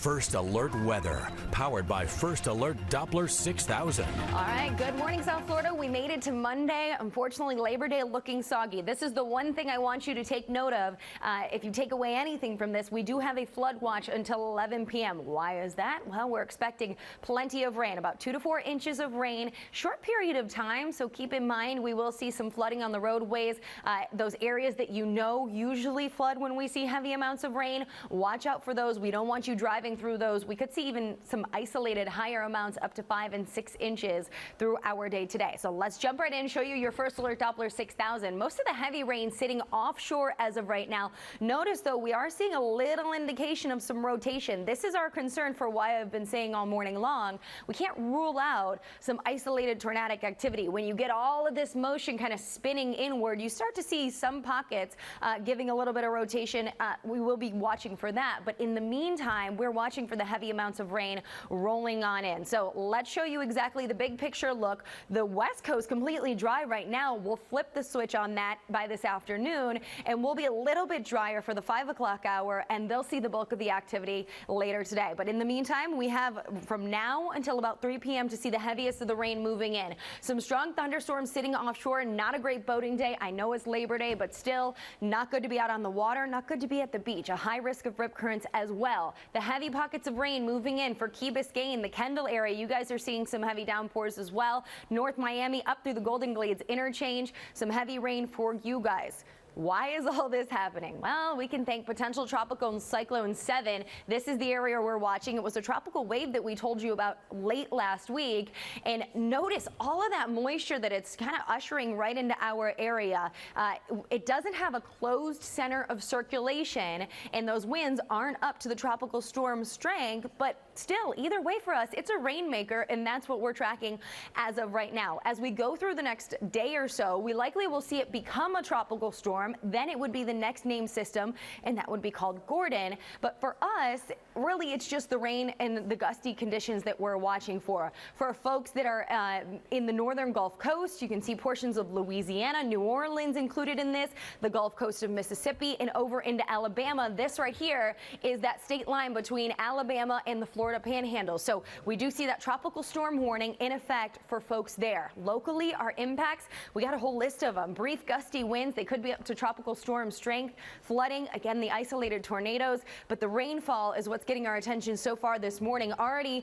First Alert weather, powered by First Alert Doppler 6000. All right, good morning, South Florida. We made it to Monday. Unfortunately, Labor Day looking soggy. This is the one thing I want you to take note of. If you take away anything from this, we do have a flood watch until 11 p.m. Why is that? Well, we're expecting plenty of rain, about 2 to 4 inches of rain, short period of time. So keep in mind, we will see some flooding on the roadways. Those areas that you know usually flood when we see heavy amounts of rain, watch out for those. We don't want you driving through those. We could see even some isolated higher amounts up to 5 and 6 inches through our day today. So let's jump right in and show you your First Alert Doppler 6000. Most of the heavy rain sitting offshore as of right now. Notice though, we are seeing a little indication of some rotation. This is our concern for why I've been saying all morning long, we can't rule out some isolated tornadic activity. When you get all of this motion kind of spinning inward, you start to see some pockets giving a little bit of rotation. We will be watching for that. But in the meantime, we're watching for the heavy amounts of rain rolling on in. So let's show you exactly the big picture look. The West Coast completely dry right now. We'll flip the switch on that by this afternoon, and we'll be a little bit drier for the 5 o'clock hour, and they'll see the bulk of the activity later today. But in the meantime, we have from now until about 3 p.m. to see the heaviest of the rain moving in. Some strong thunderstorms sitting offshore. Not a great boating day. I know it's Labor Day, but still not good to be out on the water, not good to be at the beach. A high risk of rip currents as well. The heavy pockets of rain moving in for Key Biscayne, the Kendall area. You guys are seeing some heavy downpours as well. North Miami up through the Golden Glades interchange. Some heavy rain for you guys. Why is all this happening? Well, we can thank potential tropical cyclone 7. This is the area we're watching. It was a tropical wave that we told you about late last week. And notice all of that moisture that it's kind of ushering right into our area. It doesn't have a closed center of circulation, and those winds aren't up to the tropical storm strength, but still, either way for us, it's a rainmaker, and that's what we're tracking as of right now. As we go through the next day or so, we likely will see it become a tropical storm. Then it would be the next named system, and that would be called Gordon. But for us, really, it's just the rain and the gusty conditions that we're watching for. For folks that are in the northern Gulf Coast, you can see portions of Louisiana, New Orleans included in this, the Gulf Coast of Mississippi, and over into Alabama. This right here is that state line between Alabama and the Florida Panhandle. So we do see that tropical storm warning in effect for folks there. Locally, our impacts, we got a whole list of them. Brief gusty winds, they could be up to tropical storm strength, flooding, again, the isolated tornadoes, but the rainfall is what's getting our attention so far this morning. Already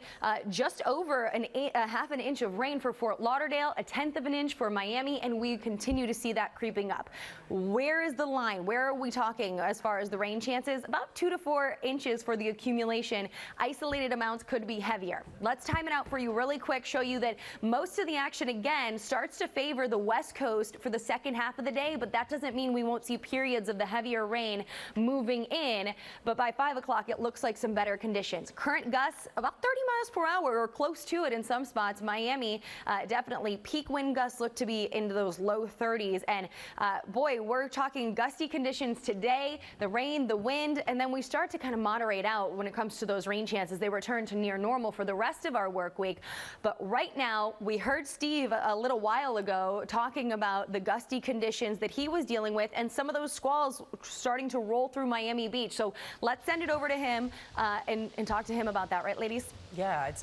just over a half an inch of rain for Fort Lauderdale, a 1/10 of an inch for Miami, and we continue to see that creeping up. Where is the line? Where are we talking as far as the rain chances? About 2 to 4 inches for the accumulation. Isolated amounts could be heavier. Let's time it out for you really quick, show you that most of the action again starts to favor the West Coast for the second half of the day, but that doesn't mean we won't see periods of the heavier rain moving in. But by 5 o'clock, it looks like some better conditions. Current gusts about 30 miles per hour or close to it in some spots. Miami, definitely peak wind gusts look to be into those low 30s. And boy, we're talking gusty conditions today, the rain, the wind, and then we start to kind of moderate out when it comes to those rain chances. They return to near normal for the rest of our work week. But right now, we heard Steve a little while ago talking about the gusty conditions that he was dealing with and some of those squalls starting to roll through Miami Beach. So let's send it over to him and talk to him about that, right, ladies? Yeah, it's